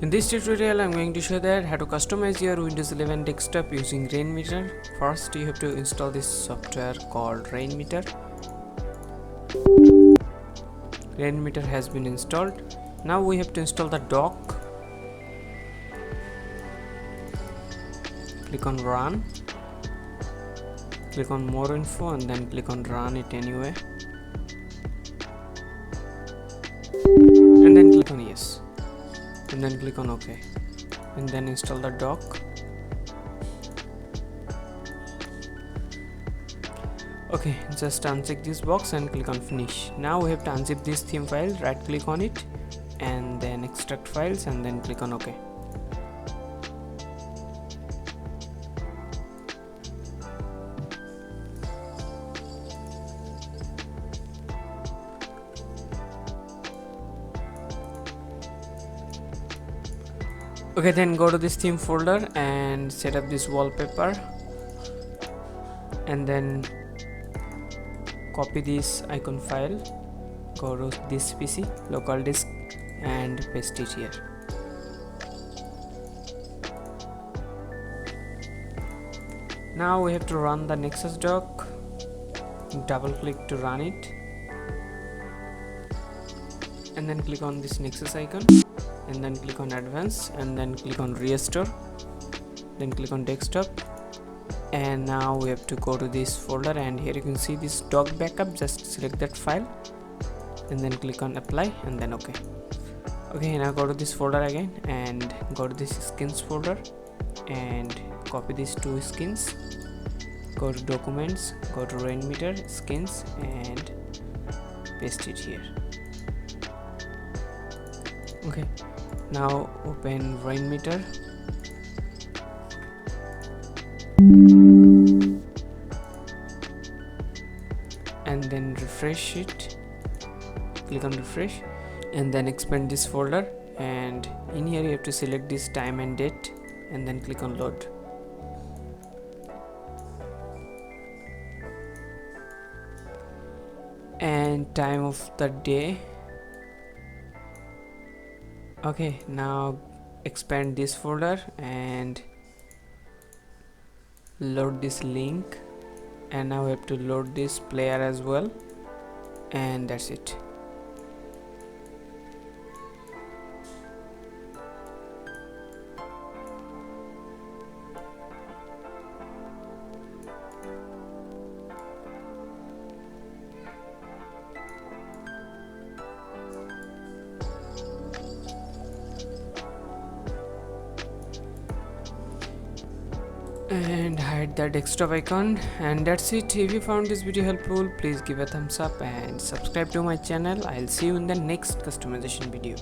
In this tutorial, I'm going to show that how to customize your Windows 11 desktop using Rainmeter. First, you have to install this software called Rainmeter. Rainmeter has been installed. Now we have to install the dock. Click on Run. Click on More Info and then click on Run it anyway. And then click on Yes. And then click on OK. And then install the dock. Okay, just uncheck this box and click on Finish. Now we have to unzip this theme file, right click on it and then extract files and then click on OK. Okay, then go to this theme folder and set up this wallpaper and then copy this icon file, go to this PC, local disk and paste it here. Now we have to run the Nexus Dock. Double click to run it and then click on this Nexus icon and then click on Advanced and then click on Restore, then click on Desktop. And now we have to go to this folder and here you can see this dock backup. Just select that file and then click on Apply and then OK. Okay, now go to this folder again and go to this skins folder and copy these two skins, go to Documents, go to Rainmeter skins and paste it here. Okay, now open Rainmeter and then refresh it. Click on refresh and then expand this folder and in here you have to select this time and date and then click on load. And time of the day. Okay, now expand this folder and load this link and now we have to load this player as well and that's it. And hide the desktop icon and that's it. If you found this video helpful, please give a thumbs up and subscribe to my channel. I'll see you in the next customization video.